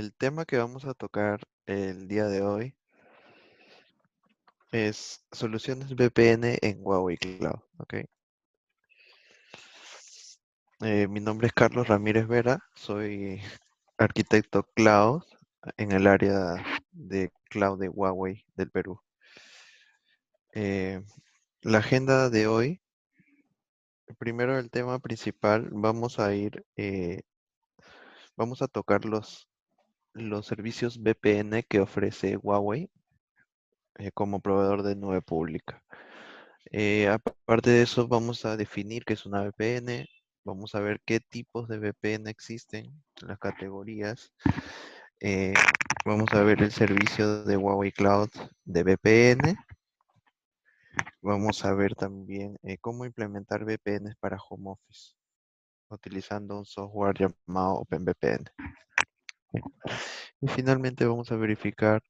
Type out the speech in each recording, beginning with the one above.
El tema que vamos a tocar el día de hoy es soluciones VPN en Huawei Cloud, ¿ok? Mi nombre es Carlos Ramírez Vera, soy arquitecto cloud en el área de cloud de Huawei del Perú. Eh, la agenda de hoy, primero el tema principal, vamos a tocar los servicios VPN que ofrece Huawei como proveedor de nube pública. Aparte de eso, vamos a definir qué es una VPN, vamos a ver qué tipos de VPN existen, las categorías, eh, vamos a ver el servicio de Huawei Cloud de VPN, vamos a ver también cómo implementar VPNs para home office, utilizando un software llamado OpenVPN. Y finalmente vamos a verificar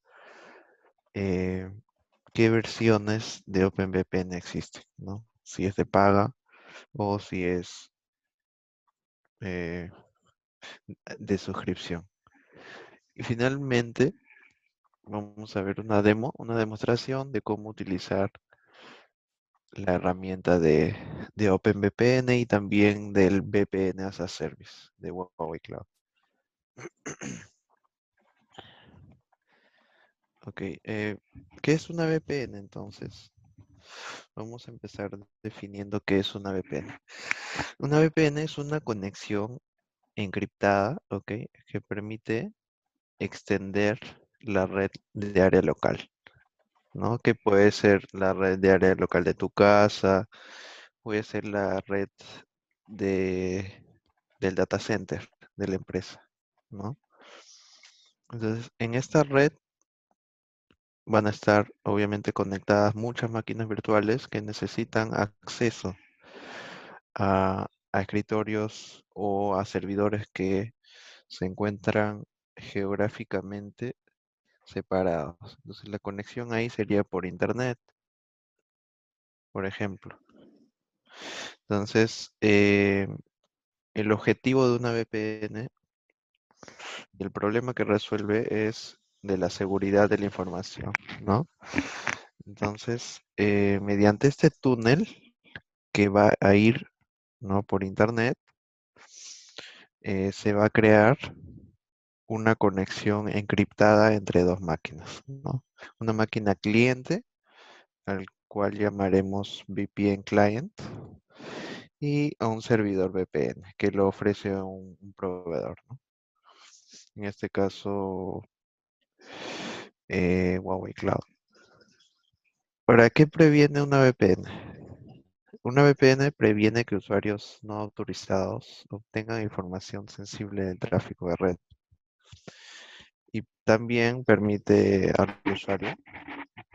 eh, qué versiones de OpenVPN existen, ¿no? Si es de paga o si es eh, de suscripción. Y finalmente vamos a ver una demostración de cómo utilizar la herramienta de OpenVPN y también del VPN as a Service de Huawei Cloud. Ok, ¿qué es una VPN entonces? Vamos a empezar definiendo qué es una VPN. Una VPN es una conexión encriptada, ok, que permite extender la red de área local, ¿no? Que puede ser la red de área local de tu casa, puede ser la red de, del data center de la empresa, ¿no? Entonces, en esta red van a estar obviamente conectadas muchas máquinas virtuales que necesitan acceso a escritorios o a servidores que se encuentran geográficamente separados. Entonces, la conexión ahí sería por internet, por ejemplo. Entonces, el objetivo de una VPN, el problema que resuelve es de la seguridad de la información, ¿no? Entonces, mediante este túnel que va a ir, ¿no? Por internet, se va a crear una conexión encriptada entre dos máquinas, ¿no? Una máquina cliente, al cual llamaremos VPN Client, y a un servidor VPN que lo ofrece un proveedor, ¿no? En este caso, Huawei Cloud. ¿Para qué previene una VPN? Una VPN previene que usuarios no autorizados obtengan información sensible del tráfico de red y también permite al usuario,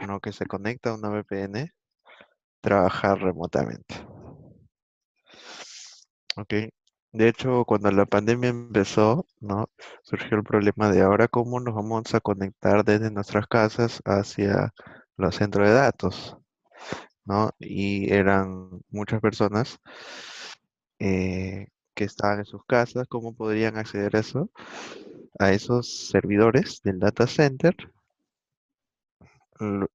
¿no? Que se conecta a una VPN trabajar remotamente. ¿Ok? De hecho, cuando la pandemia empezó, ¿no? Surgió el problema de ahora cómo nos vamos a conectar desde nuestras casas hacia los centros de datos, ¿no? Y eran muchas personas que estaban en sus casas, ¿cómo podrían acceder a eso? A esos servidores del data center, lo,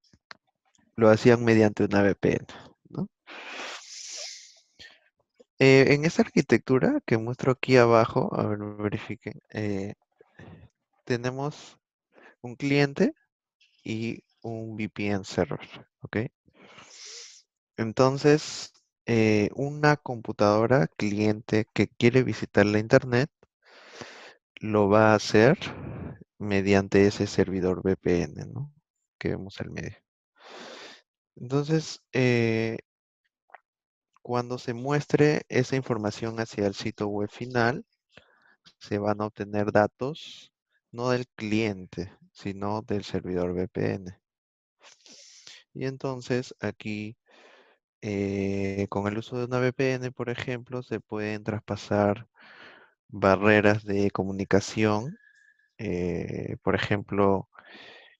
lo hacían mediante una VPN, ¿no? En esta arquitectura que muestro aquí abajo, a ver, verifiquen, tenemos un cliente y un VPN server, ¿ok? Entonces, una computadora cliente que quiere visitar la internet lo va a hacer mediante ese servidor VPN, ¿no? Que vemos al medio. Entonces, cuando se muestre esa información hacia el sitio web final, se van a obtener datos no del cliente, sino del servidor VPN. Y entonces aquí, con el uso de una VPN, por ejemplo, se pueden traspasar barreras de comunicación, por ejemplo,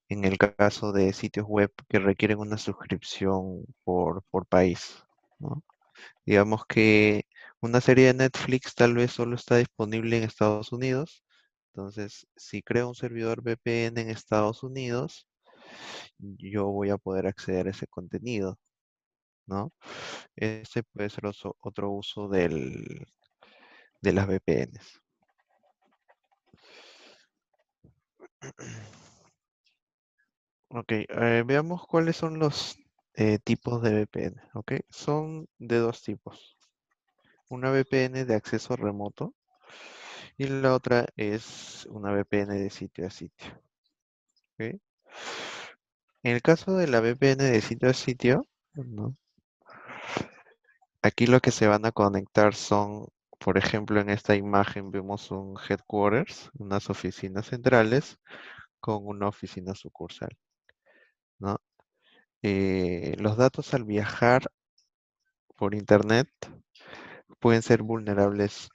en el caso de sitios web que requieren una suscripción por país, ¿no? Digamos que una serie de Netflix tal vez solo está disponible en Estados Unidos, Entonces, si creo un servidor VPN en Estados Unidos, yo voy a poder acceder a ese contenido, ¿no? Ese puede ser otro uso de las VPNs. Ok, veamos cuáles son los tipos de VPN, ¿ok? Son de dos tipos. Una VPN de acceso remoto y la otra es una VPN de sitio a sitio, ¿ok? En el caso de la VPN de sitio a sitio, ¿no? Aquí lo que se van a conectar son, por ejemplo, en esta imagen vemos un headquarters, unas oficinas centrales con una oficina sucursal, ¿no? Los datos al viajar por internet pueden ser vulnerables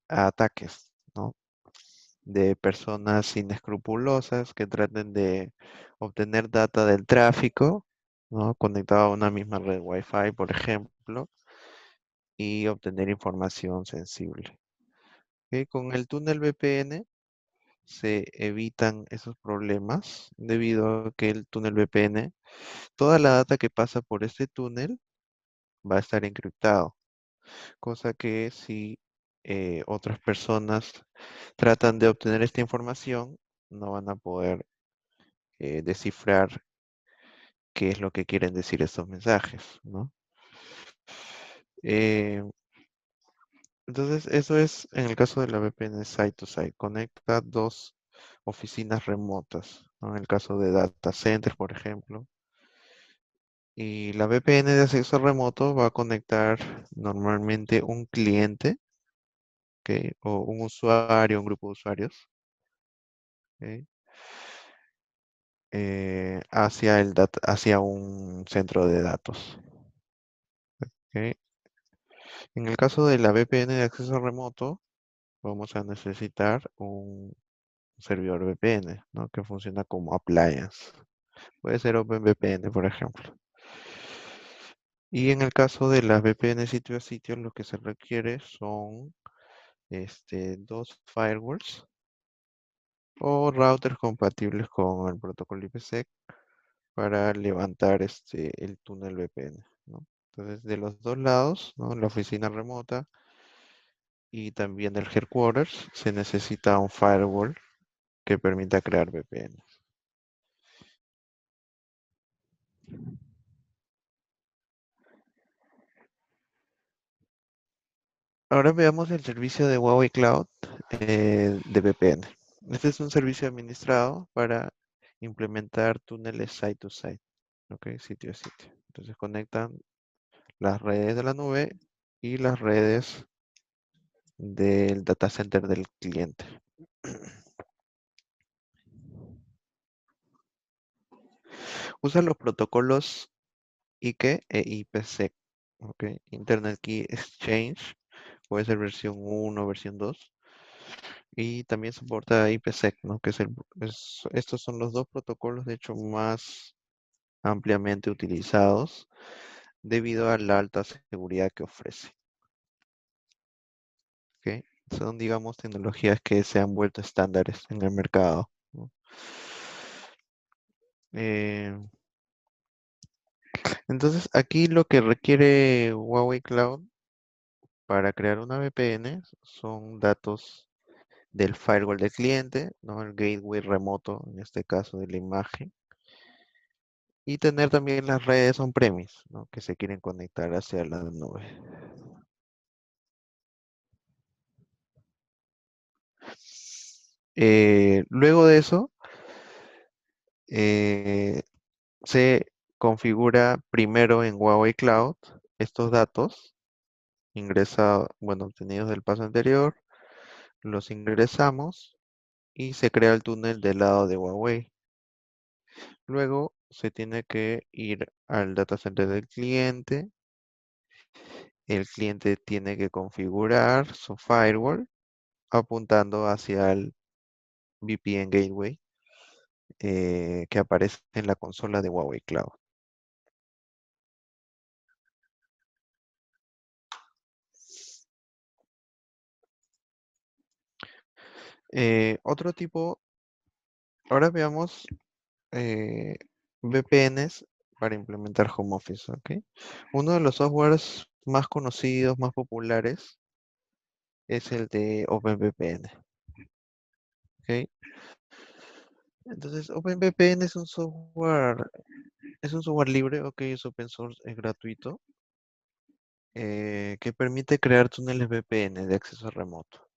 a ataques, ¿no? De personas inescrupulosas que traten de obtener data del tráfico, ¿no? Conectado a una misma red Wi-Fi, por ejemplo, y obtener información sensible. ¿Ok? Con el túnel VPN se evitan esos problemas debido a que el túnel VPN, toda la data que pasa por este túnel va a estar encriptado, cosa que si otras personas tratan de obtener esta información, no van a poder descifrar qué es lo que quieren decir estos mensajes, ¿no? Eh, entonces, eso es en el caso de la VPN Site to Site. Conecta dos oficinas remotas, ¿no? En el caso de data centers, por ejemplo. Y la VPN de acceso remoto va a conectar normalmente un cliente, ¿ok? O un usuario, un grupo de usuarios, ¿ok? Hacia hacia un centro de datos, ¿ok? En el caso de la VPN de acceso remoto, vamos a necesitar un servidor VPN, ¿no? Que funciona como appliance. Puede ser OpenVPN, por ejemplo. Y en el caso de las VPN sitio a sitio, lo que se requiere son dos firewalls o routers compatibles con el protocolo IPsec para levantar el túnel VPN, ¿no? Entonces, de los dos lados, ¿no? La oficina remota y también del headquarters, se necesita un firewall que permita crear VPN. Ahora veamos el servicio de Huawei Cloud de VPN. Este es un servicio administrado para implementar túneles site to site, ¿ok? Sitio a sitio. Entonces conectan las redes de la nube y las redes del data center del cliente. Usa los protocolos IKE e IPsec, ¿ok? Internet Key Exchange, puede ser versión 1, versión 2. Y también soporta IPsec, ¿no? Estos son los dos protocolos, de hecho, más ampliamente utilizados debido a la alta seguridad que ofrece. ¿Ok? Son, digamos, tecnologías que se han vuelto estándares en el mercado, ¿no? Eh, entonces, aquí lo que requiere Huawei Cloud para crear una VPN son datos del firewall del cliente, ¿no? El gateway remoto, en este caso de la imagen, y tener también las redes on-premise, ¿no? Que se quieren conectar hacia la nube. Luego de eso, eh, se configura primero en Huawei Cloud estos datos bueno, obtenidos del paso anterior, los ingresamos y se crea el túnel del lado de Huawei. Luego se tiene que ir al data center del cliente. El cliente tiene que configurar su firewall apuntando hacia el VPN Gateway que aparece en la consola de Huawei Cloud. Otro tipo, ahora veamos eh, VPNs para implementar home office, ¿ok? Uno de los softwares más conocidos, más populares, es el de OpenVPN, ¿ok? Entonces, OpenVPN es un software libre, ok, es open source, es gratuito, que permite crear túneles VPN de acceso remoto,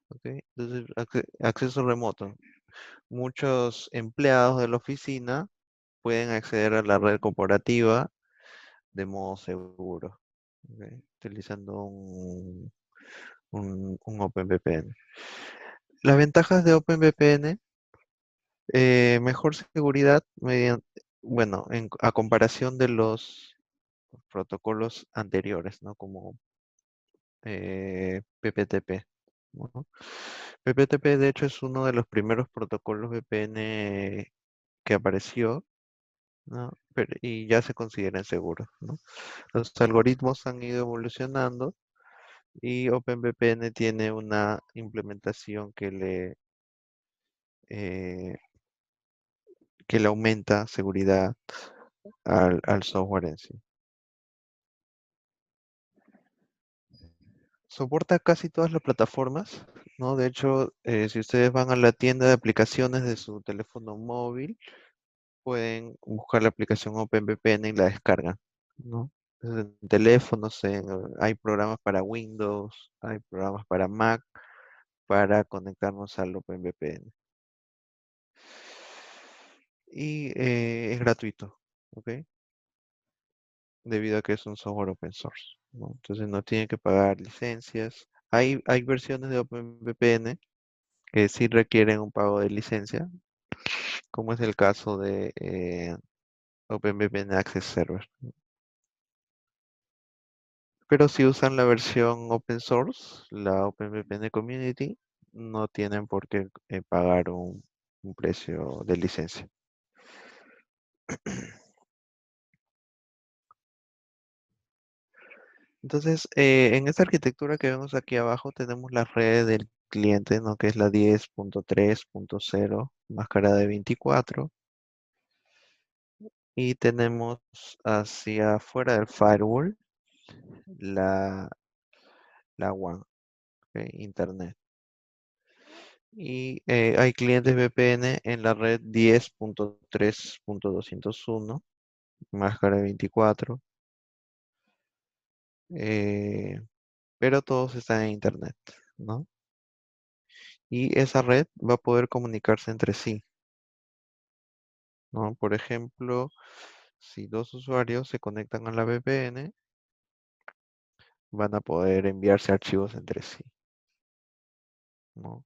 ¿ok? Entonces, acceso remoto. Muchos empleados de la oficina pueden acceder a la red corporativa de modo seguro, ¿ok? Utilizando un OpenVPN. Las ventajas de OpenVPN, mejor seguridad bueno, a comparación de los protocolos anteriores, ¿no? Como PPTP, ¿no? PPTP de hecho es uno de los primeros protocolos VPN que apareció, ¿no? Y ya se consideran seguros, ¿no? Los algoritmos han ido evolucionando y OpenVPN tiene una implementación eh, que le aumenta seguridad al software en sí. Soporta casi todas las plataformas, ¿no? De hecho, si ustedes van a la tienda de aplicaciones de su teléfono móvil, pueden buscar la aplicación OpenVPN y la descargan, ¿no? Entonces, en teléfonos, hay programas para Windows, hay programas para Mac, para conectarnos al OpenVPN. Y es gratuito, ¿ok? Debido a que es un software open source, ¿no? Entonces no tienen que pagar licencias. Hay versiones de OpenVPN que sí requieren un pago de licencia, como es el caso de OpenVPN Access Server. Pero si usan la versión open source, la OpenVPN Community, no tienen por qué pagar un precio de licencia. Entonces, en esta arquitectura que vemos aquí abajo tenemos la red del cliente, ¿no? Que es la 10.3.0, máscara de 24. Y tenemos hacia afuera del firewall la, la WAN, ¿ok? Internet. Y hay clientes VPN en la red 10.3.201, máscara de 24. eh, pero todos están en Internet, ¿no? Y esa red va a poder comunicarse entre sí, ¿no? Por ejemplo, si dos usuarios se conectan a la VPN, van a poder enviarse archivos entre sí, ¿no?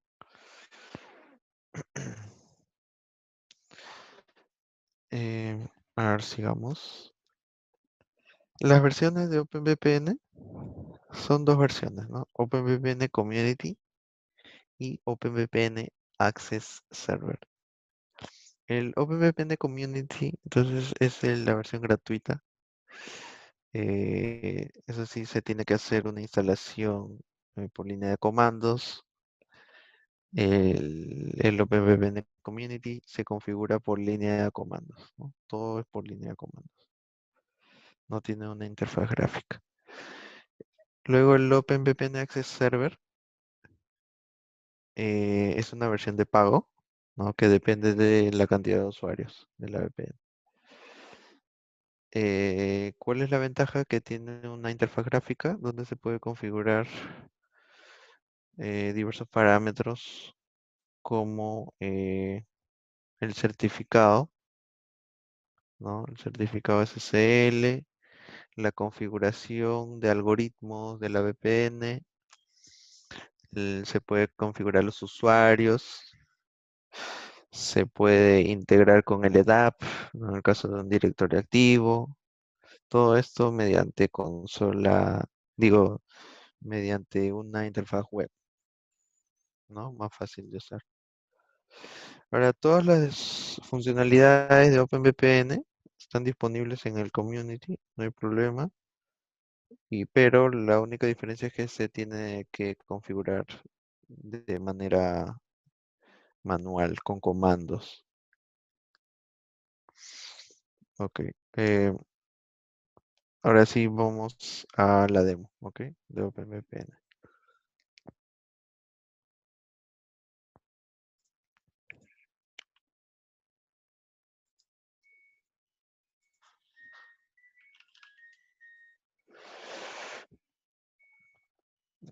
A ver, sigamos. Las versiones de OpenVPN son dos versiones, ¿no? OpenVPN Community y OpenVPN Access Server. El OpenVPN Community, entonces, es la versión gratuita. Eso sí, se tiene que hacer una instalación por línea de comandos. El OpenVPN Community se configura por línea de comandos, ¿no? Todo es por línea de comandos. No tiene una interfaz gráfica. Luego el OpenVPN Access Server es una versión de pago, ¿no? Que depende de la cantidad de usuarios de la VPN. ¿Cuál es la ventaja? Que tiene una interfaz gráfica donde se puede configurar diversos parámetros como el certificado, ¿no? El certificado SSL, la configuración de algoritmos de la VPN, se puede configurar los usuarios, se puede integrar con el EDAP, ¿no? En el caso de un directorio activo, todo esto mediante digo, mediante una interfaz web, ¿no? Más fácil de usar. Ahora, todas las funcionalidades de OpenVPN están disponibles en el community, no hay problema. Pero la única diferencia es que se tiene que configurar de manera manual con comandos. Ok. Ahora sí vamos a la demo, ¿ok? De OpenVPN.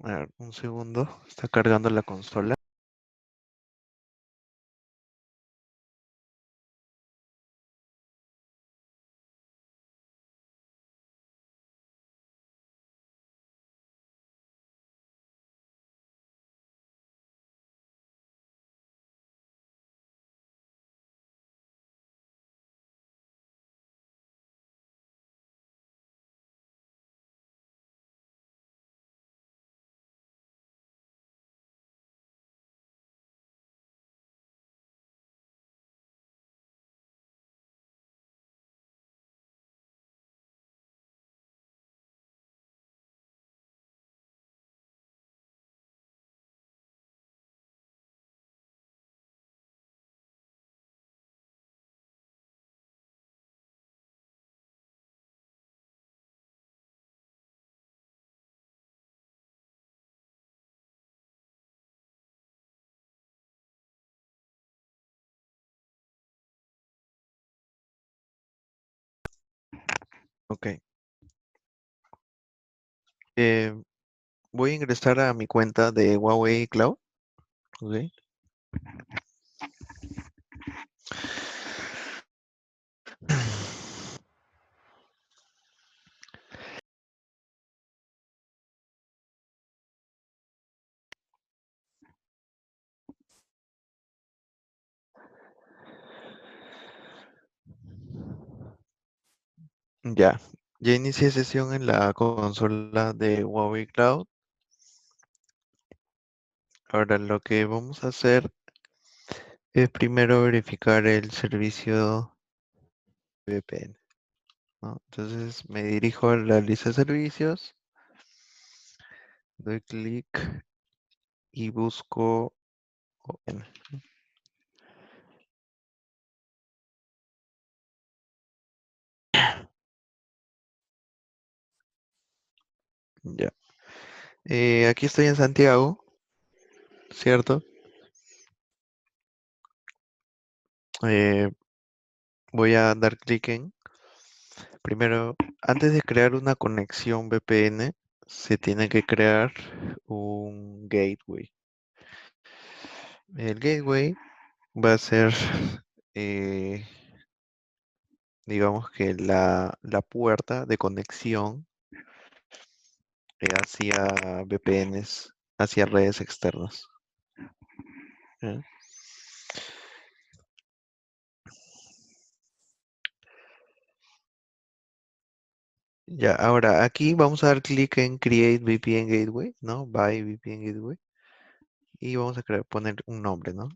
A ver, un segundo. Está cargando la consola. Ok. Eh, Voy a ingresar a mi cuenta de Huawei Cloud. Ok. Ya. Ya inicié sesión en la consola de Huawei Cloud. Ahora lo que vamos a hacer es primero verificar el servicio VPN, ¿no? Entonces me dirijo a la lista de servicios, doy clic y busco ON. Ya. Aquí estoy en Santiago, ¿cierto? Eh, Voy a dar clic en, primero, antes de crear una conexión VPN, se tiene que crear un gateway. El gateway va a ser, eh, digamos que la puerta de conexión hacia VPNs, hacia redes externas. ¿Ya? Ya, ahora aquí vamos a dar clic en Create VPN Gateway, ¿no? By VPN Gateway. Y vamos a poner un nombre, ¿no?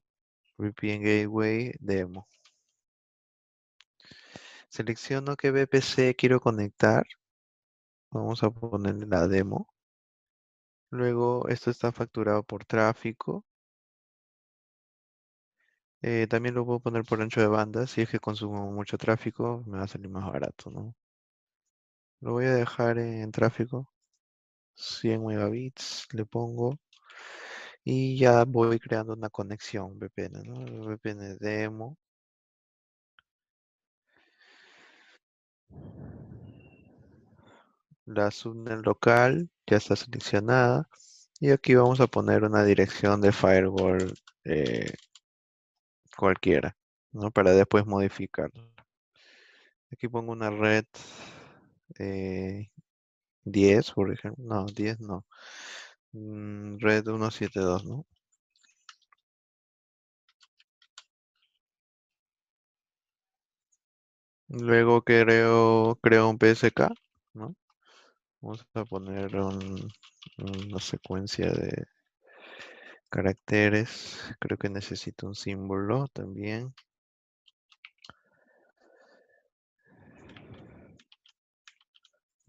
VPN Gateway Demo. Selecciono qué VPC quiero conectar. Vamos a ponerle la demo. Luego, esto está facturado por tráfico. También lo puedo poner por ancho de banda. Si es que consumo mucho tráfico, me va a salir más barato, ¿no? Lo voy a dejar en tráfico. 100 megabits le pongo. Y ya voy creando una conexión VPN, ¿no? VPN demo. La subnet local ya está seleccionada. Y aquí vamos a poner una dirección de firewall cualquiera, ¿no? Para después modificarlo. Aquí pongo una red eh, 10, por ejemplo. No, 10 no. Red 172, ¿no? Luego creo un PSK, ¿no? Vamos a poner una secuencia de caracteres. Creo que necesito un símbolo también.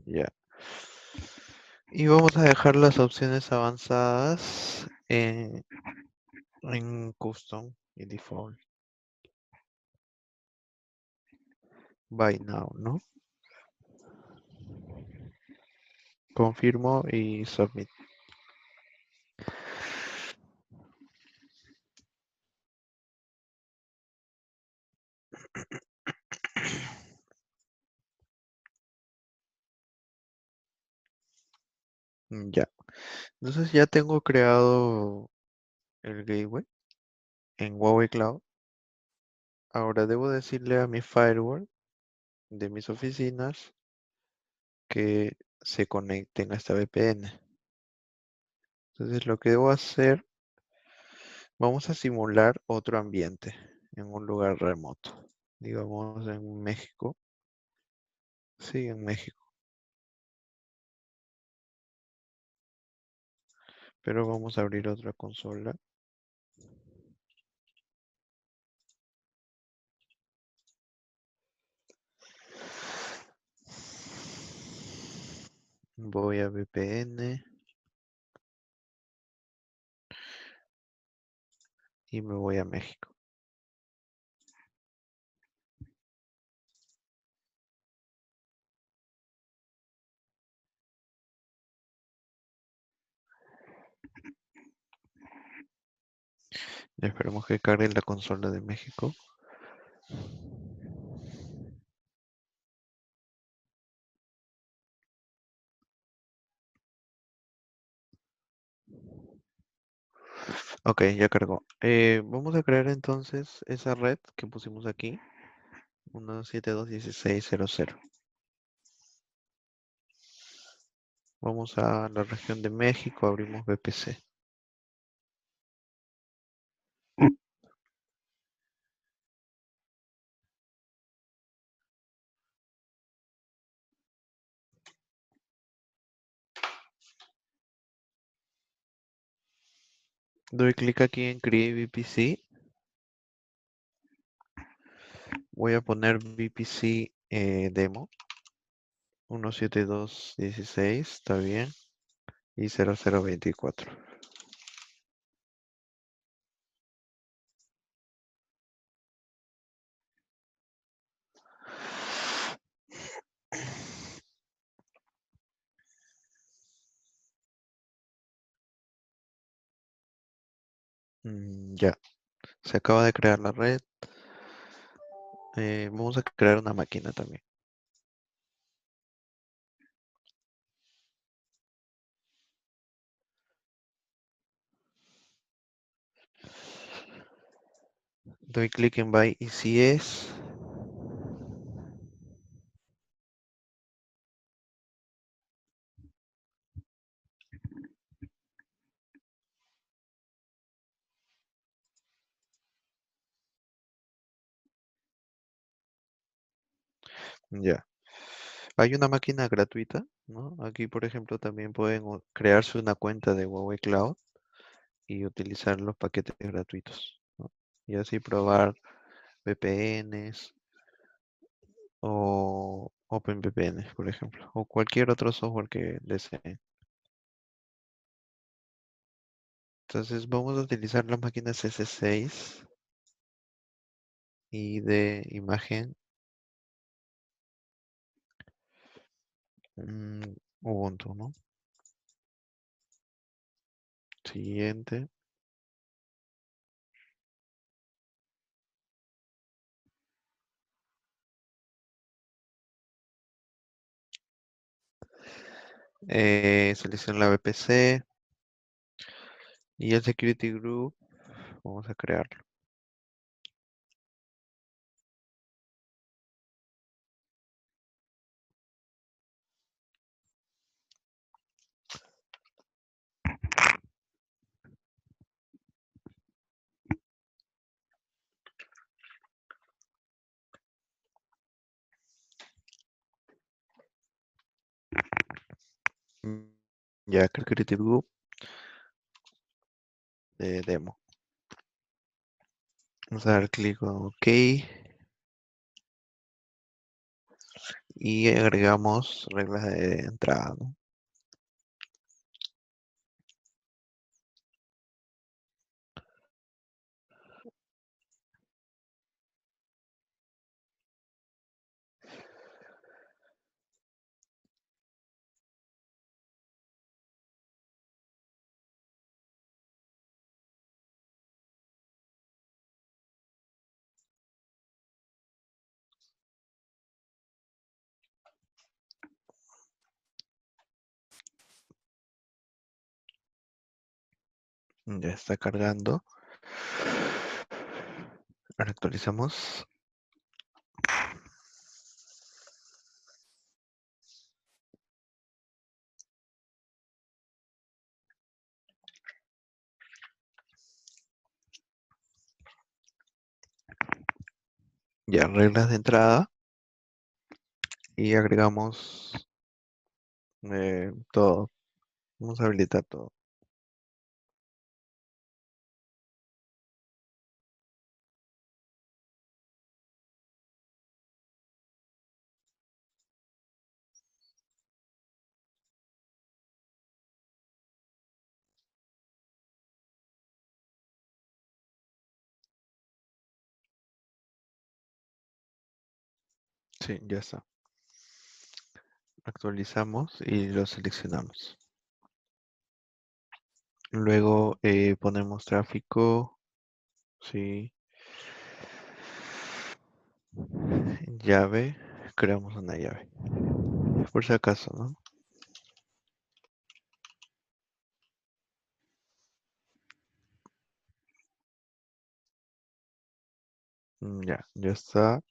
Ya. Y vamos a dejar las opciones avanzadas en, en custom y default. Buy now, ¿no? Confirmo y submit. Ya. Entonces ya tengo creado el gateway en Huawei Cloud. Ahora debo decirle a mi firewall de mis oficinas que se conecten a esta VPN. Entonces lo que debo hacer, vamos a simular otro ambiente en un lugar remoto. Digamos en México. Sí, en México. Pero vamos a abrir otra consola. Voy a VPN y me voy a México. Esperemos que cargue la consola de México. Ok, ya cargó. Vamos a crear entonces esa red que pusimos aquí, 172.16.00. Vamos a la región de México, abrimos VPC. Doy clic aquí en Create VPC. Voy a poner VPC demo 172.16, está bien, y 0024. Ya, se acaba de crear la red. Vamos a crear una máquina también. Doy clic en Buy ECS. Ya. Hay una máquina gratuita, ¿no? Aquí, por ejemplo, también pueden crearse una cuenta de Huawei Cloud y utilizar los paquetes gratuitos, ¿no? Y así probar VPNs o OpenVPN, por ejemplo, o cualquier otro software que deseen. Entonces vamos a utilizar las máquinas S6 y de imagen Ubuntu, ¿no? Siguiente. Selecciono la VPC y el Security Group. Vamos a crearlo. Mm, Ya, Security Group de demo. Vamos a dar clic en OK y agregamos reglas de entrada, ¿no? Ya está cargando. Ahora actualizamos. Ya, reglas de entrada. Y agregamos todo. Vamos a habilitar todo. Sí, ya está. Actualizamos y lo seleccionamos. Luego ponemos tráfico. Sí. Llave. Creamos una llave. Por si acaso, ¿no? Ya, ya está.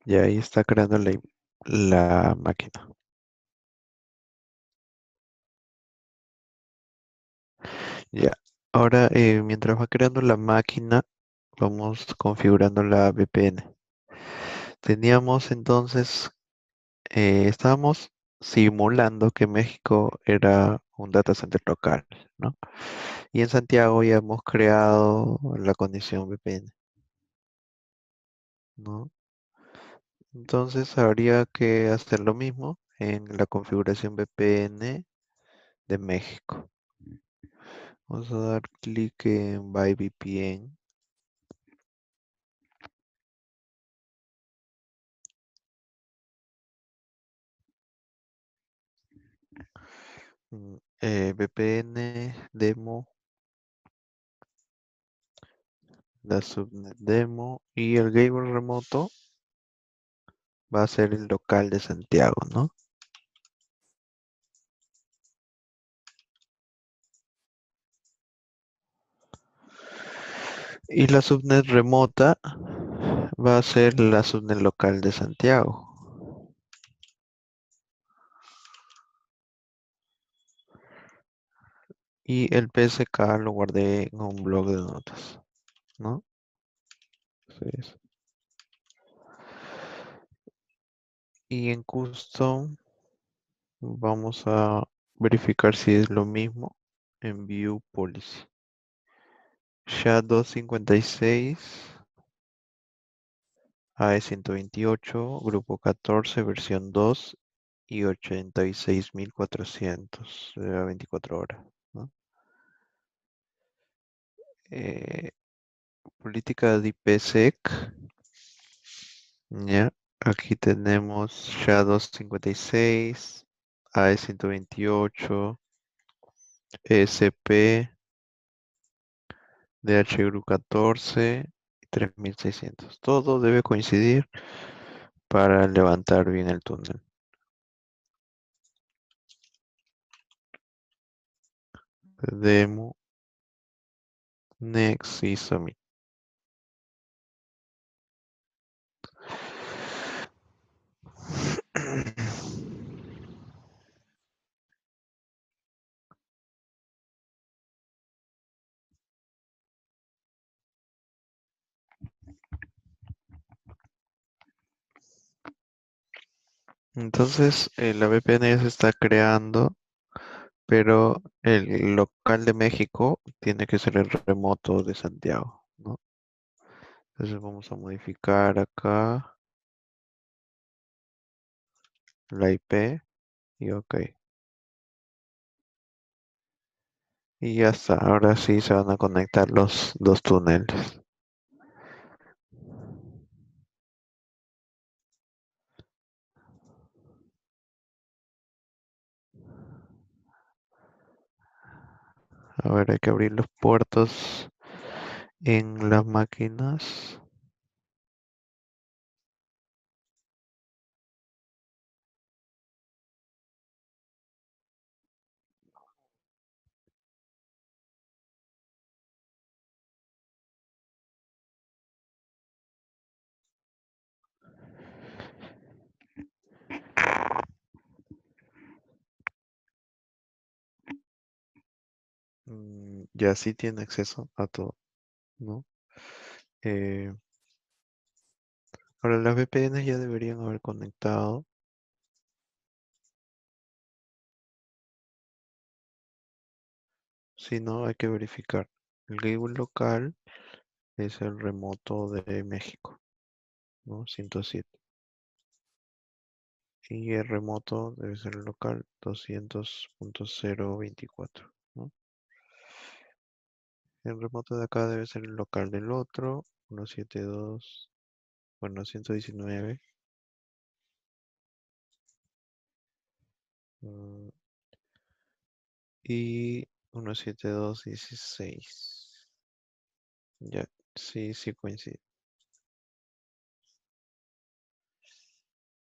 Ya ahí está creando la máquina. Ya. Ahora, mientras va creando la máquina, vamos configurando la VPN. Teníamos entonces, estábamos simulando que México era un data center local, ¿no? Y en Santiago ya hemos creado la condición VPN, ¿no? Entonces habría que hacer lo mismo en la configuración VPN de México. Vamos a dar clic en Buy VPN. VPN demo, la subnet demo y el gateway remoto va a ser el local de Santiago, ¿no? Y la subnet remota va a ser la subnet local de Santiago. Y el PSK lo guardé en un blog de notas, ¿no? Entonces, y en custom vamos a verificar si es lo mismo en View Policy. SHA-256, AE128, grupo 14, versión 2 y 86.400 de 24 horas, ¿no? Eh, política de IPsec, ya. Aquí tenemos SHA-256, AE128, ESP, DHGRU 14 y 3600. Todo debe coincidir para levantar bien el túnel. Demo, next y submit. Entonces, la VPN ya se está creando, pero el local de México tiene que ser el remoto de Santiago, ¿no? Entonces vamos a modificar acá la IP y OK. Y ya está, ahora sí se van a conectar los dos túneles. A ver, hay que abrir los puertos en las máquinas. Ya sí tiene acceso a todo, ¿no? Eh, Ahora las VPNs ya deberían haber conectado. Si no, hay que verificar. El gateway local es el remoto de México, ¿no? 107. Y el remoto debe ser el local 200.024, ¿no? El remoto de acá debe ser el local del otro, 172, bueno, 119. mm, y 172.16. Ya, sí, sí coincide.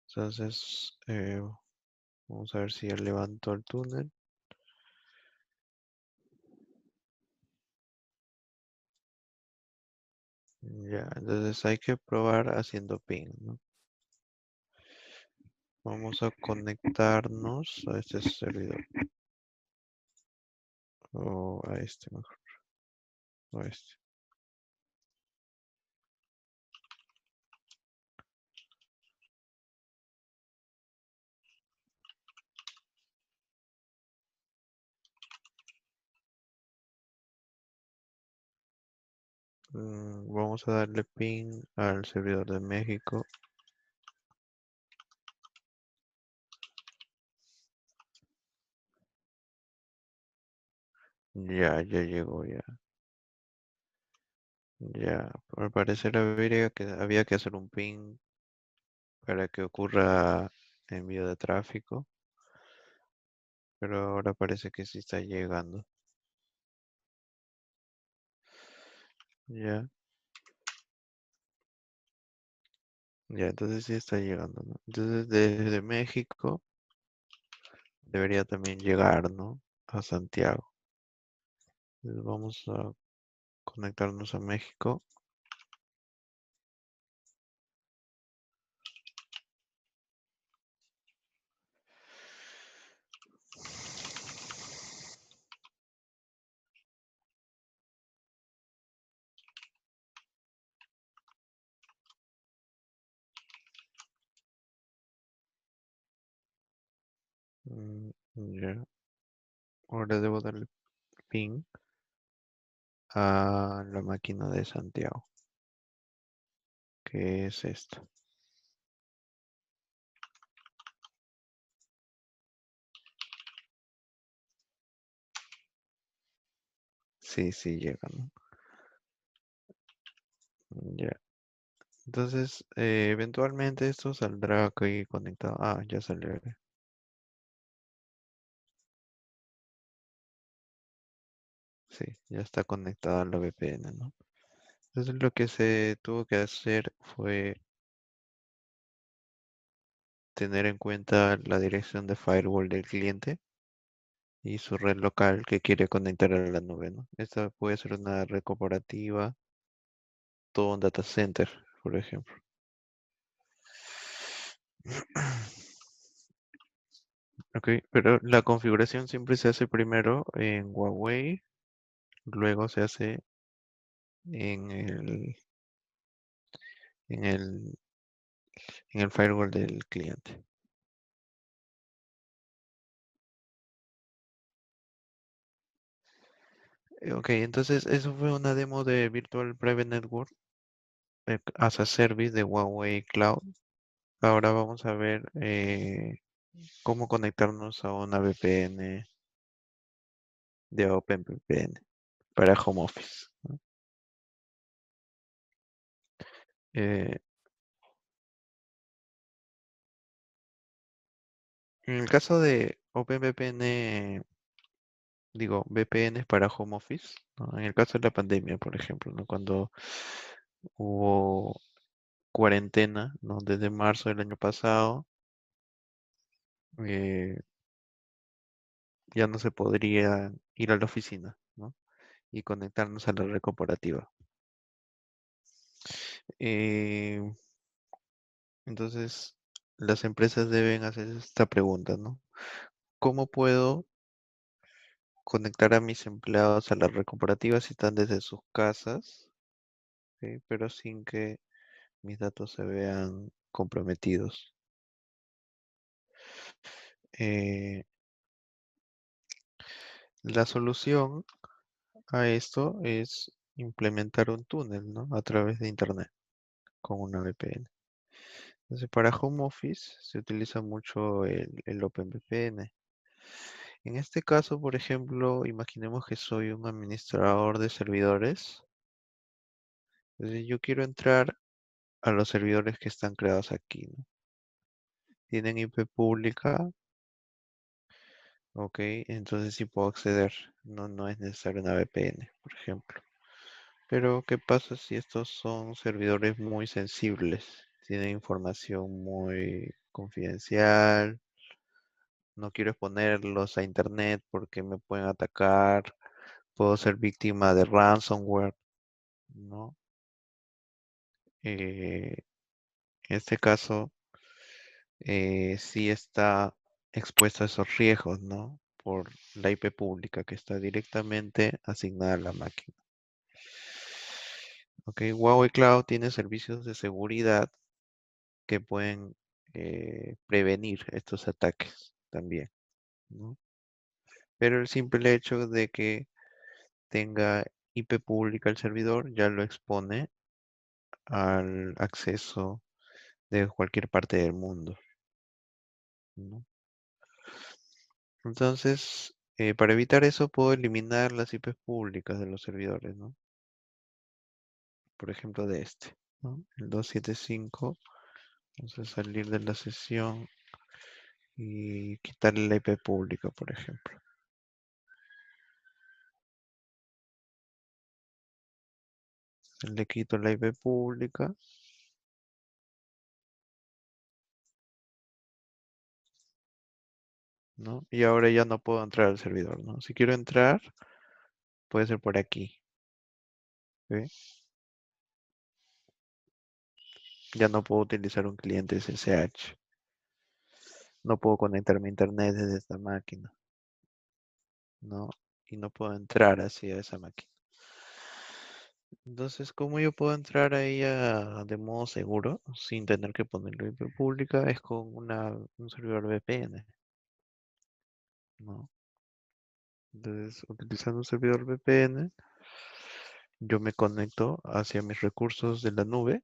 Entonces, vamos a ver si ya levanto el túnel. Ya, entonces hay que probar haciendo ping, ¿no? Vamos a conectarnos a este servidor. O a este mejor. O a este. Vamos a darle ping al servidor de México. Ya, ya llegó, ya. Ya, al parecer había que hacer un ping para que ocurra envío de tráfico, pero ahora parece que sí está llegando. Ya, ya, entonces sí está llegando, ¿no? Entonces desde México debería también llegar, ¿no? A Santiago. Entonces vamos a conectarnos a México. Ya, ahora debo darle ping a la máquina de Santiago, que es esta. Sí, sí llega, ¿no? Ya. Entonces, eventualmente esto saldrá aquí conectado. Ah, ya salió. Sí, ya está conectada a la VPN, ¿no? Entonces lo que se tuvo que hacer fue tener en cuenta la dirección de firewall del cliente y su red local que quiere conectar a la nube, ¿no? Esta puede ser una red corporativa, todo un data center, por ejemplo. Ok, pero la configuración siempre se hace primero en Huawei, luego se hace en en el, en el firewall del cliente. Ok, entonces eso fue una demo de Virtual Private Network as a Service de Huawei Cloud. Ahora vamos a ver cómo conectarnos a una VPN de OpenVPN para home office, ¿no? Eh, en el caso de OpenVPN, digo, VPNs para home office, ¿no? En el caso de la pandemia, por ejemplo, ¿no? Cuando hubo cuarentena, ¿no? Desde marzo del año pasado, eh, ya no se podría ir a la oficina, ¿no? Y conectarnos a la red corporativa. Eh, entonces, las empresas deben hacer esta pregunta, ¿no? ¿Cómo puedo conectar a mis empleados a la red corporativa si están desde sus casas, ¿ok? Pero sin que mis datos se vean comprometidos? Eh, la solución a esto es implementar un túnel, ¿no? A través de Internet con una VPN. Entonces, para home office se utiliza mucho el OpenVPN. En este caso, por ejemplo, imaginemos que soy un administrador de servidores. Entonces, yo quiero entrar a los servidores que están creados aquí, ¿no? Tienen IP pública, ok, entonces sí puedo acceder. No, no es necesario una VPN, por ejemplo. Pero, ¿qué pasa si estos son servidores muy sensibles? Tienen información muy confidencial. No quiero exponerlos a internet porque me pueden atacar. Puedo ser víctima de ransomware, ¿no? En este caso, sí está expuesto a esos riesgos, ¿no? Por la IP pública que está directamente asignada a la máquina. Ok, Huawei Cloud tiene servicios de seguridad que pueden prevenir estos ataques también, ¿no? Pero el simple hecho de que tenga IP pública el servidor ya lo expone al acceso de cualquier parte del mundo, ¿no? Entonces, para evitar eso, puedo eliminar las IPs públicas de los servidores, ¿no? Por ejemplo, de este, ¿no? El 275. Vamos a salir de la sesión y quitarle la IP pública, por ejemplo. Le quito la IP pública, ¿no? Y ahora ya no puedo entrar al servidor, ¿no? Si quiero entrar, puede ser por aquí, ¿ve? Ya no puedo utilizar un cliente SSH. No puedo conectarme a internet desde esta máquina, ¿no? Y no puedo entrar así a esa máquina. Entonces, ¿cómo yo puedo entrar ahí de modo seguro sin tener que ponerlo IP pública? Es con un servidor VPN, ¿no? Entonces, utilizando un servidor VPN, yo me conecto hacia mis recursos de la nube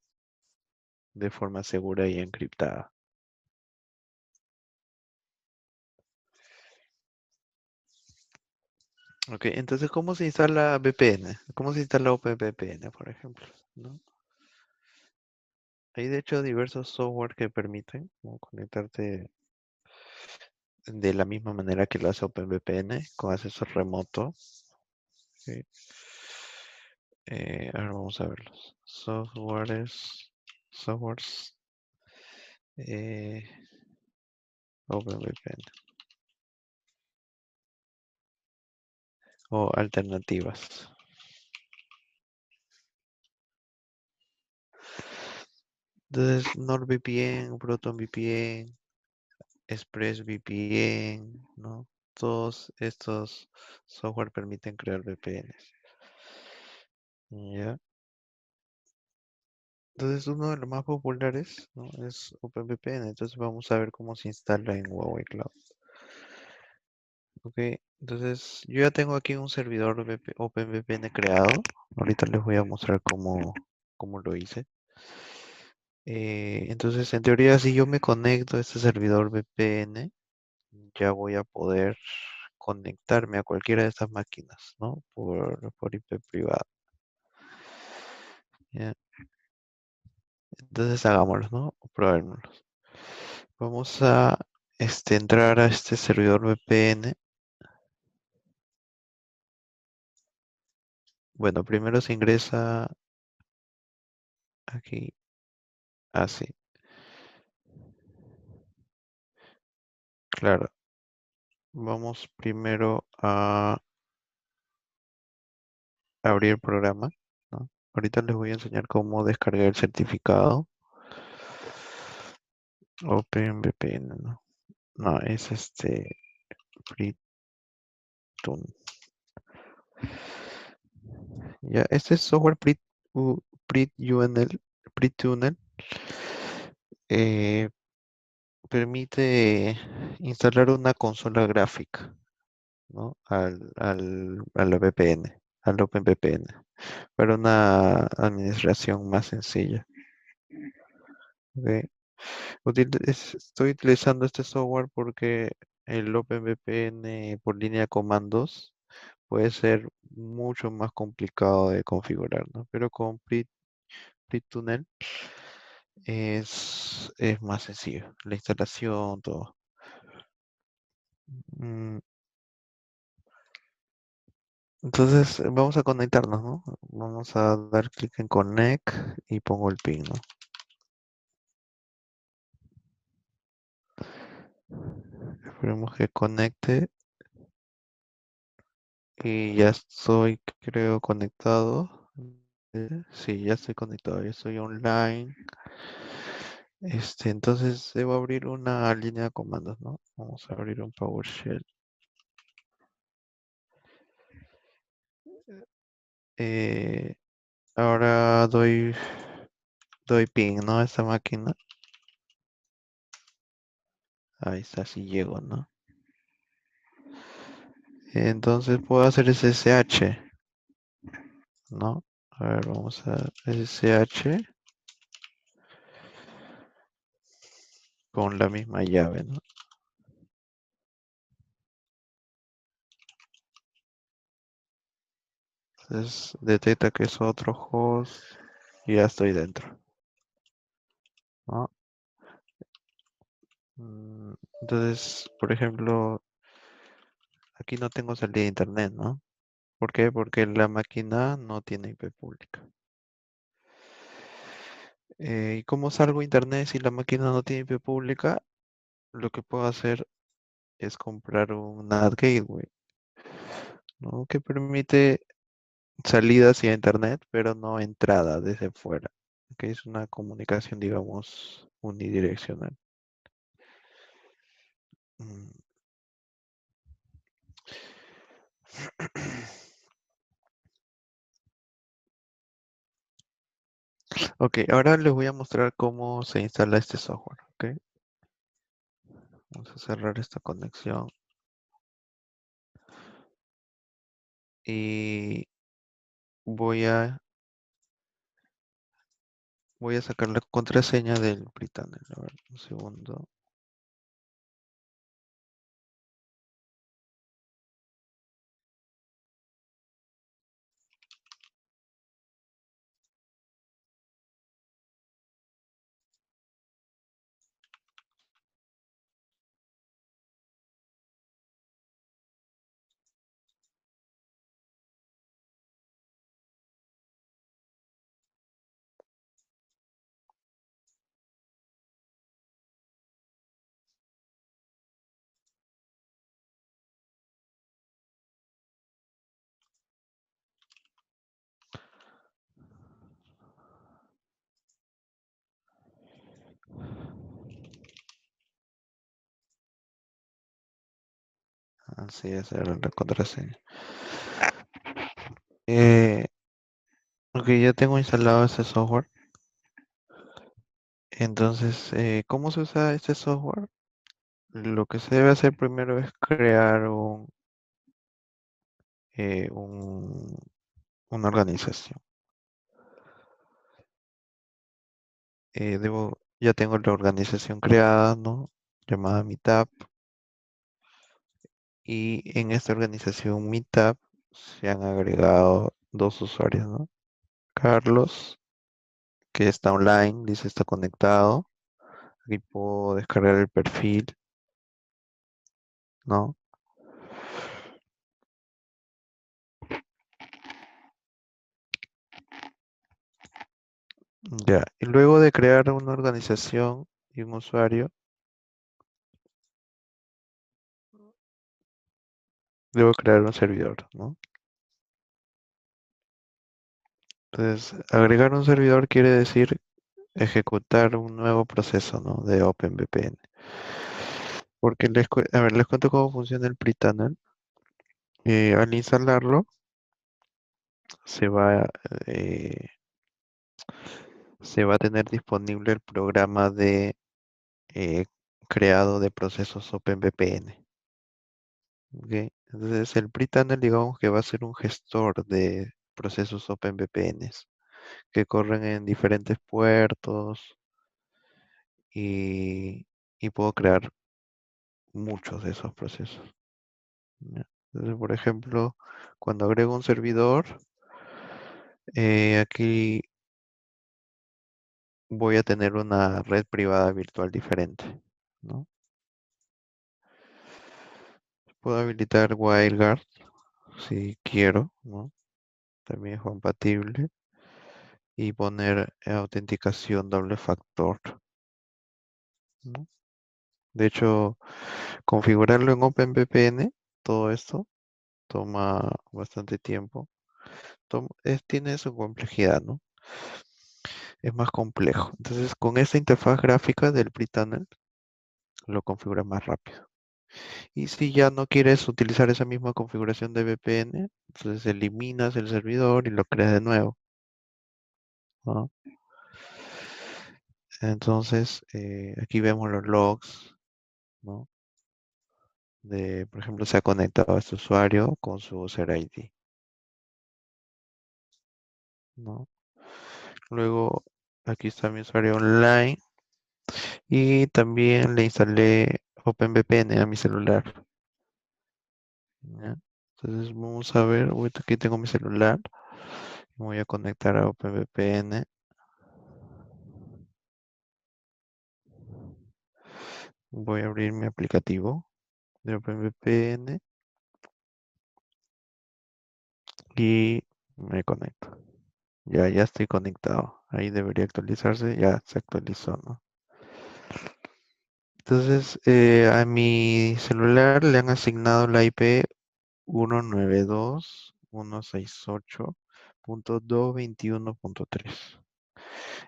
de forma segura y encriptada. Ok, entonces, ¿cómo se instala VPN? ¿Cómo se instala OpenVPN, por ejemplo? ¿No? Hay de hecho diversos software que permiten, ¿no?, conectarte de la misma manera que lo hace OpenVPN, con acceso remoto. Ok. Ahora vamos a verlos. Softwares, eh, OpenVPN o alternativas. Entonces, NordVPN, ProtonVPN, ExpressVPN, ¿no? Todos estos software permiten crear VPNs. ¿Ya? Entonces, uno de los más populares, ¿no?, es OpenVPN. Entonces, vamos a ver cómo se instala en Huawei Cloud. Ok, entonces yo ya tengo aquí un servidor OpenVPN creado. Ahorita les voy a mostrar cómo lo hice. Entonces, en teoría, si yo me conecto a este servidor VPN, ya voy a poder conectarme a cualquiera de estas máquinas, ¿no? Por IP privado. ¿Ya? Entonces hagámoslo, ¿no? Probémoslo. Vamos a entrar a este servidor VPN. Bueno, primero se ingresa aquí, así, claro. Vamos primero a abrir el programa, ¿no? Ahorita les voy a enseñar cómo descargar el certificado OpenVPN, ¿no? No, es Pritune. Ya, este software PritUNL, PritTunnel, eh, permite instalar una consola gráfica, ¿no? Al VPN, al OpenVPN, para una administración más sencilla. ¿Ok? Estoy utilizando este software porque el OpenVPN por línea de comandos puede ser mucho más complicado de configurar, ¿no? Pero con PritTunnel es más sencillo. La instalación, todo. Mm, Entonces vamos a conectarnos, ¿no? Vamos a dar clic en Connect y pongo el pin, ¿no? Esperemos que conecte y ya estoy, creo, conectado. Sí, ya estoy conectado, ya estoy online. Entonces debo abrir una línea de comandos, ¿no? Vamos a abrir un PowerShell. Eh, Ahora doy ping, ¿no? A esta máquina. Ahí está, si llego, ¿no? Entonces puedo hacer SSH, ¿no? A ver, vamos a SSH con la misma llave, ¿no? Entonces detecta que es otro host y ya estoy dentro, ¿no? Entonces, por ejemplo, aquí no tengo salida de internet, ¿no? ¿Por qué? Porque la máquina no tiene IP pública. ¿Y cómo salgo a internet si la máquina no tiene IP pública? Lo que puedo hacer es comprar un NAT Gateway, ¿no? Que permite salida hacia internet, pero no entrada desde fuera. Que es una comunicación, digamos, unidireccional. Mm, Ok, ahora les voy a mostrar cómo se instala este software. Ok, vamos a cerrar esta conexión y voy a, voy a sacar la contraseña del Britannia. A ver, un segundo. Así es, cerrar la contraseña. Eh, ok, ya tengo instalado este software. Entonces, ¿cómo se usa este software? Lo que se debe hacer primero es crear eh, un- una organización. Ya tengo la organización creada, ¿no? Llamada Meetup. Y en esta organización Meetup se han agregado dos usuarios, ¿no? Carlos, que está online, dice está conectado. Aquí puedo descargar el perfil, ¿no? Ya. Y luego de crear una organización y un usuario, debo crear un servidor, ¿no? Entonces, agregar un servidor quiere decir ejecutar un nuevo proceso, ¿no? De OpenVPN. Porque a ver, les cuento cómo funciona el PreTunnel. Al instalarlo, se va, eh, se va a tener disponible el programa de eh, creado de procesos OpenVPN. ¿Ok? Entonces, el PreTunnel, digamos que va a ser un gestor de procesos OpenVPNs que corren en diferentes puertos y, y puedo crear muchos de esos procesos. ¿Ya? Entonces, por ejemplo, cuando agrego un servidor, aquí voy a tener una red privada virtual diferente, ¿no? Puedo habilitar WireGuard si quiero, ¿no? También es compatible. Y poner autenticación doble factor, ¿no? De hecho, configurarlo en OpenVPN, todo esto toma bastante tiempo. Tiene su complejidad, ¿no? Es más complejo. Entonces, con esta interfaz gráfica del PreTunnel, lo configuras más rápido. Y si ya no quieres utilizar esa misma configuración de VPN, entonces eliminas el servidor y lo creas de nuevo, ¿no? Entonces, aquí vemos los logs, ¿no? Por ejemplo, se ha conectado a este usuario con su user ID, ¿no? Luego, aquí está mi usuario online y también le instalé OpenVPN a mi celular, ¿ya? Entonces, vamos a ver, aquí tengo mi celular, me voy a conectar a OpenVPN, voy a abrir mi aplicativo de OpenVPN y me conecto. Ya estoy conectado. Ahí debería actualizarse. Ya se actualizó, ¿no? Entonces, a mi celular le han asignado la IP 192.168.221.3.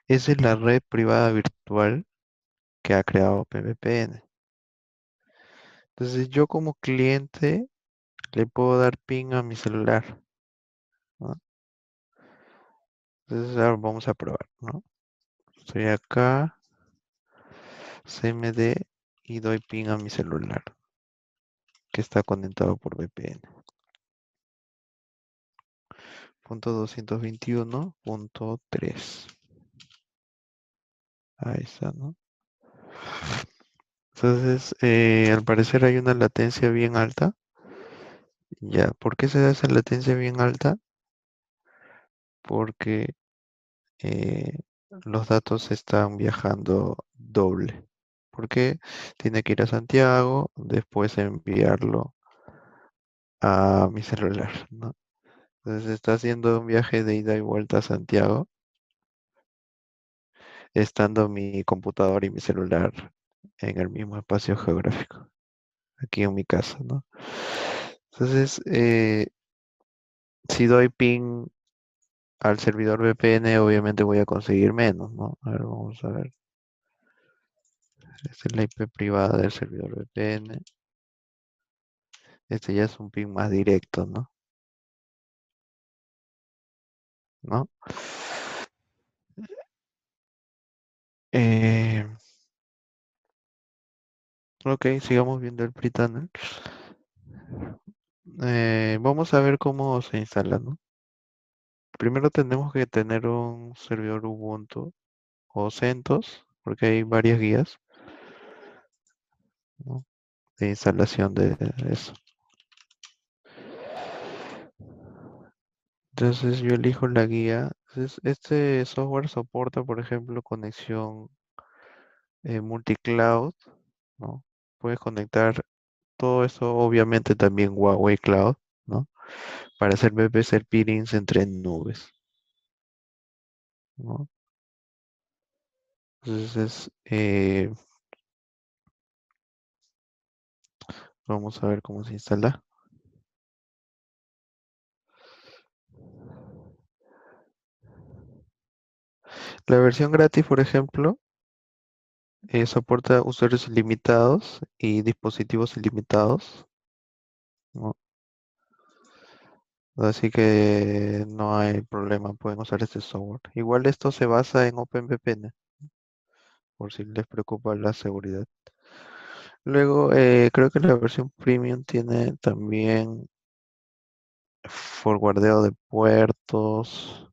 Esa es la red privada virtual que ha creado PVPN. Entonces, yo como cliente le puedo dar ping a mi celular, ¿no? Entonces, ahora vamos a probar, ¿no? Estoy acá, CMD, y doy ping a mi celular, que está conectado por VPN. Punto 221.3. Ahí está, ¿no? Entonces, al parecer hay una latencia bien alta. Ya, ¿por qué se da esa latencia bien alta? Porque eh, los datos están viajando doble. Porque tiene que ir a Santiago, después enviarlo a mi celular, ¿no? Entonces está haciendo un viaje de ida y vuelta a Santiago, estando mi computador y mi celular en el mismo espacio geográfico, aquí en mi casa, ¿no? Entonces, si doy ping al servidor VPN, obviamente voy a conseguir menos, ¿no? A ver, vamos a ver. Esta es la IP privada del servidor VPN. Este ya es un ping más directo, ¿no? ¿No? Eh, ok, sigamos viendo el PreTunnel. Vamos a ver cómo se instala, ¿no? Primero tenemos que tener un servidor Ubuntu o CentOS, porque hay varias guías, ¿no? De instalación de eso. Entonces yo elijo la guía. Entonces, este software soporta, por ejemplo, conexión multicloud, ¿no? Puedes conectar todo eso, obviamente también Huawei Cloud, ¿no? Para hacer VPC peerings entre nubes, ¿no? Entonces, vamos a ver cómo se instala. La versión gratis, por ejemplo, soporta usuarios ilimitados y dispositivos ilimitados, ¿no? Así que no hay problema, pueden usar este software. Igual esto se basa en OpenVPN, por si les preocupa la seguridad. Luego, creo que la versión premium tiene también forwardeo de puertos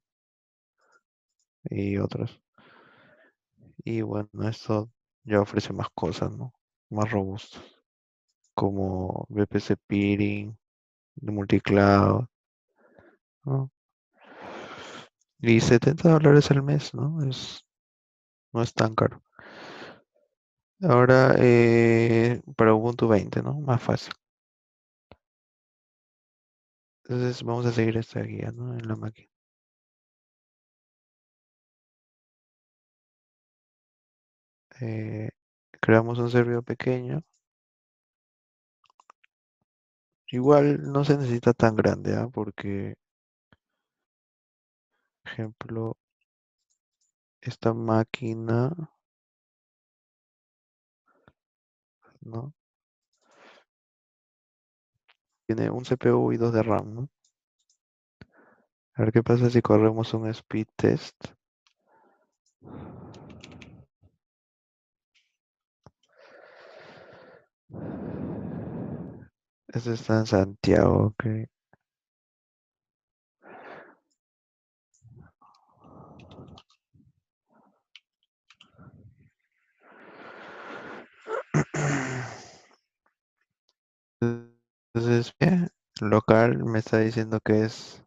y otros. Y bueno, esto ya ofrece más cosas, ¿no? Más robustas, como VPC peering, de multicloud, ¿no? Y $70 al mes, ¿no? No es tan caro. Ahora, para Ubuntu 20, ¿no? Más fácil. Entonces vamos a seguir esta guía, ¿no? En la máquina. Eh, Creamos un servidor pequeño. Igual no se necesita tan grande, ¿ah? Porque, por ejemplo, esta máquina, ¿no? Tiene un CPU y 2 de RAM, ¿no? A ver qué pasa si corremos un speed test. Este está en Santiago, ok. Entonces, local me está diciendo que es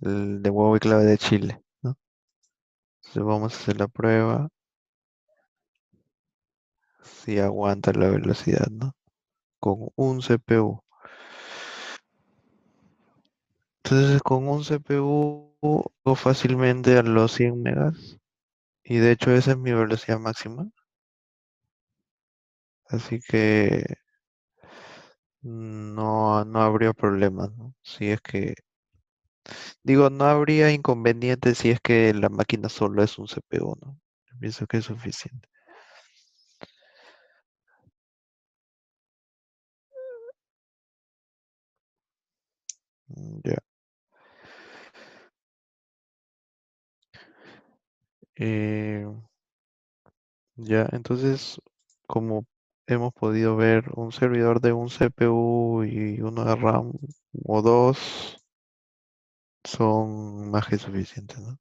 el de huevo y clave de Chile, ¿no? Entonces vamos a hacer la prueba si aguanta la velocidad, ¿no? Con un CPU. Entonces con un CPU go fácilmente a los 100 megas y de hecho esa es mi velocidad máxima. Así que no habría problema, ¿no? Si es que, digo, no habría inconveniente si es que la máquina solo es un CPU, ¿no? Yo pienso que es suficiente. Ya. Eh, ya, entonces, como hemos podido ver, un servidor de un CPU y uno de RAM o dos son más que suficientes, ¿no?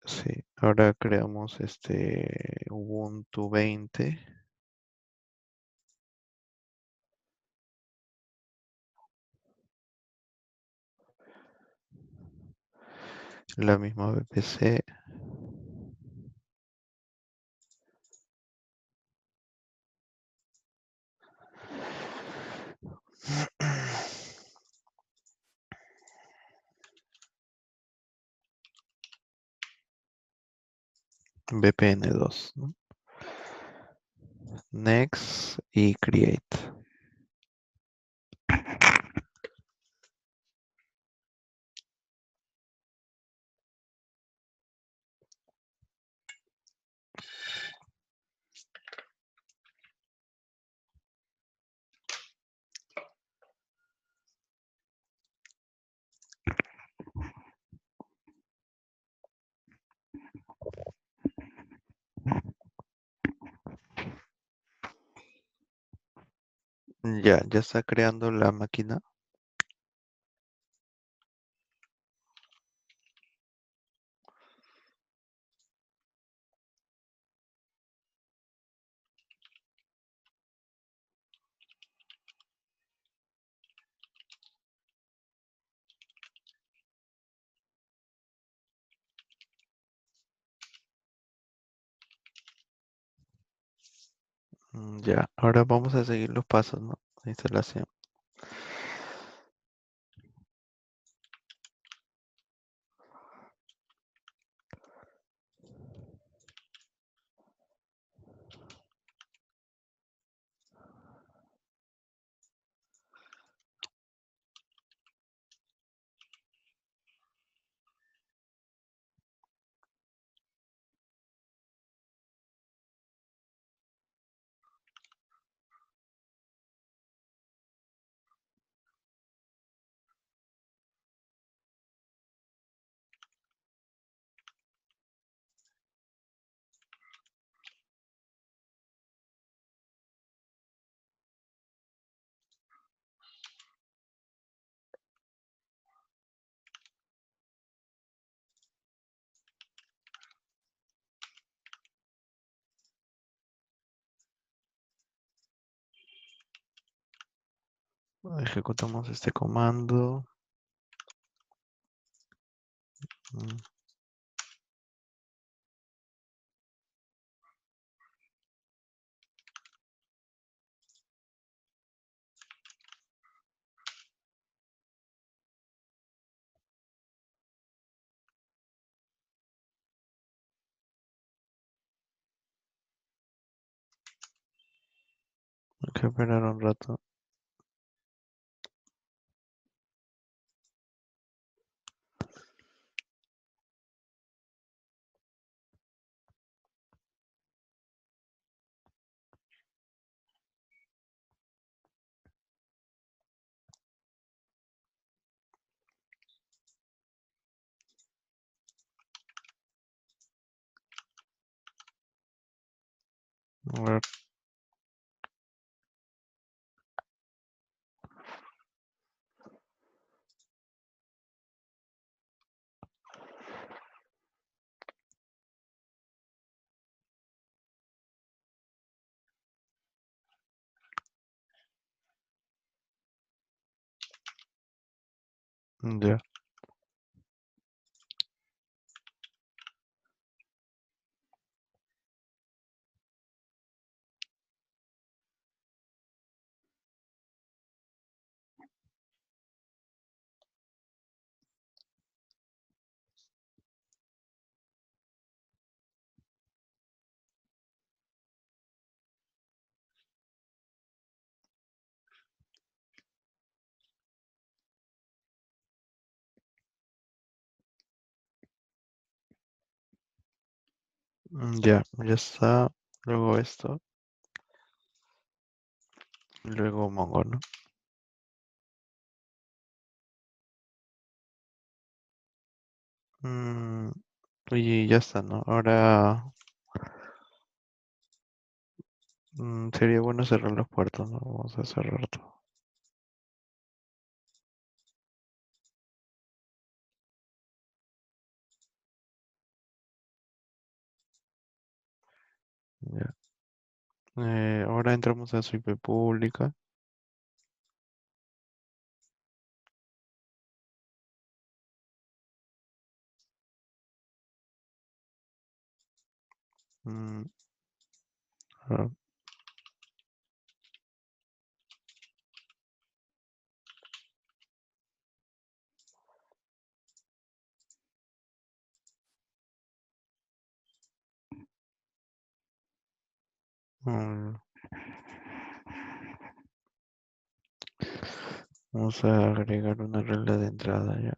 Sí, ahora creamos este Ubuntu 20, la misma VPC, VPN2, ¿no? Next y Create. Ya está creando la máquina. Ya, ahora vamos a seguir los pasos, ¿no? De instalación. Ejecutamos este comando. Mm, Hay que esperar un rato. A ver, ya, ya está. Luego esto, y luego Mongo, ¿no? Mm, y ya está, ¿no? Ahora sería bueno cerrar los puertos, ¿no? Vamos a cerrar todo. Ya. Ahora entramos a su IP pública. Mm, ah, mm, Vamos a agregar una regla de entrada ya.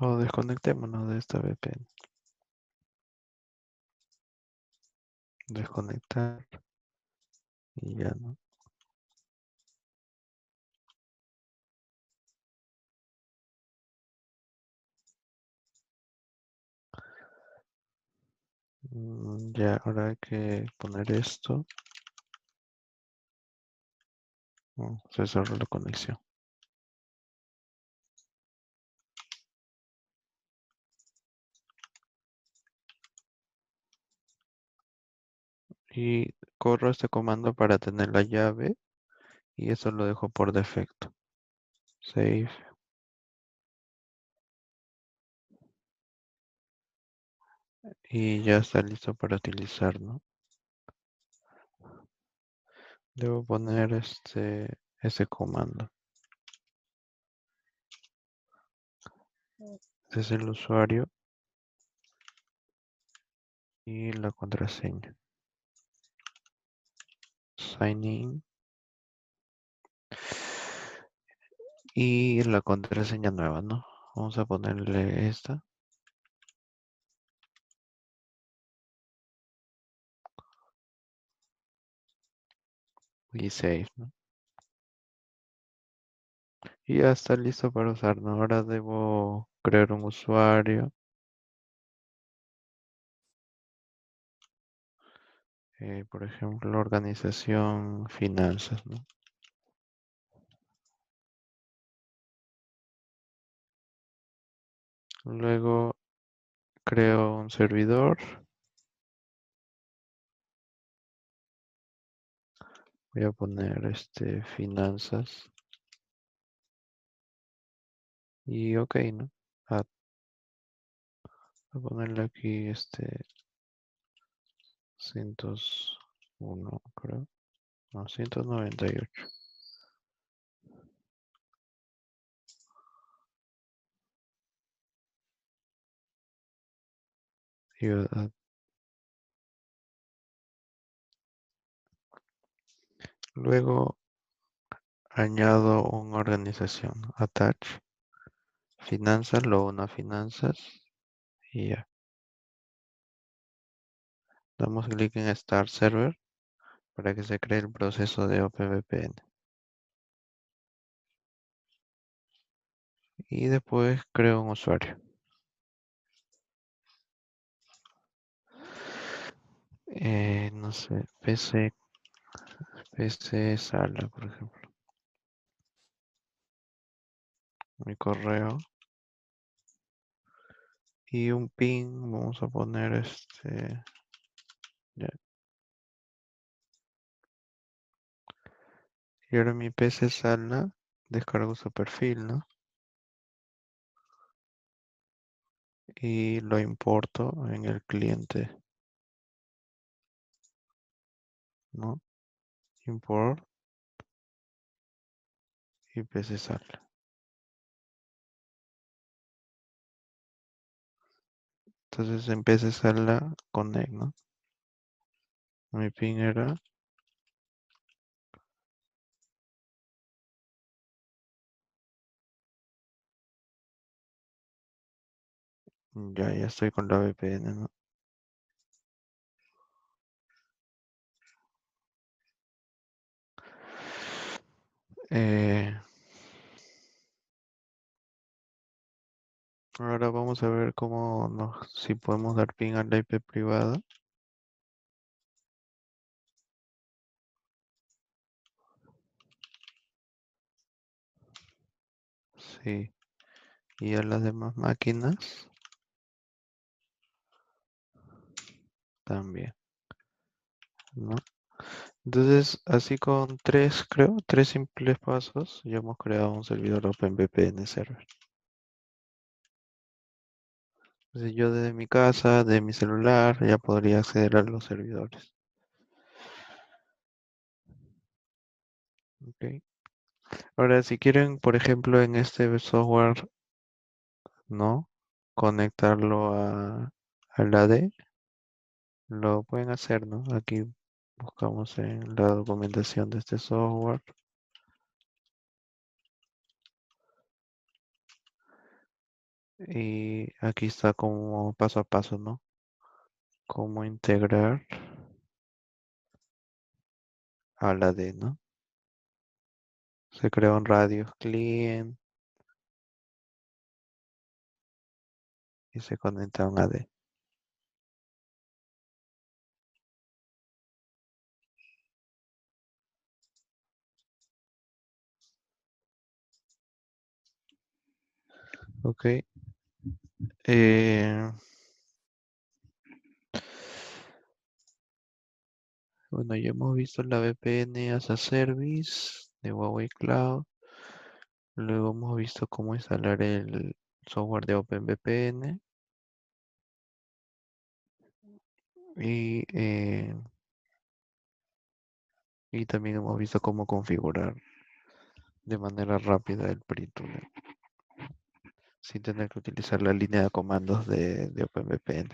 O desconectémonos de esta VPN. Desconectar y ya no. Ya, ahora hay que poner esto. Se cerró la conexión. Y corro este comando para tener la llave y eso lo dejo por defecto. Save. y ya está listo para utilizar, ¿no? Debo poner ese comando. Este es el usuario y la contraseña. Sign in. Y la contraseña nueva, ¿no? Vamos a ponerle esta. Y save, ¿no? Y ya está listo para usar, ¿no? Ahora debo crear un usuario. Por ejemplo, organización, finanzas, ¿no? Luego creo un servidor. Voy a poner finanzas. Y ok, ¿no? Ah, voy a ponerle aquí 101, creo. No, 198. Y, luego añado una organización. Attach. Finanzas, lo uno a finanzas. Y ya. Damos clic en Start Server para que se cree el proceso de OpenVPN. Y después creo un usuario. No sé, PC sala, por ejemplo. Mi correo. Y un ping, vamos a poner ya. Y ahora mi PC sala, descargo su perfil, ¿no? Y lo importo en el cliente, ¿no? Import y PC sala. Entonces en PC sala connect, ¿no? Mi ping era, ya estoy con la VPN, ¿no? Eh, Ahora vamos a ver si podemos dar ping a la IP privada. Sí. Y a las demás máquinas también, ¿no? Entonces, así con tres simples pasos, ya hemos creado un servidor OpenVPN server. Entonces, yo desde mi casa, de mi celular, ya podría acceder a los servidores. ¿Ok? Ahora, si quieren, por ejemplo, en este software, ¿no? Conectarlo al AD, lo pueden hacer, ¿no? Aquí buscamos en la documentación de este software. Y aquí está como paso a paso, ¿no? Cómo integrar a la D, ¿no? Se crea un radio client y se conecta a un AD. Ok. Eh, bueno, ya hemos visto la VPN as a Service de Huawei Cloud. Luego hemos visto cómo instalar el software de OpenVPN. Y, eh, y también hemos visto cómo configurar de manera rápida el PRITUNE sin tener que utilizar la línea de comandos de OpenVPN.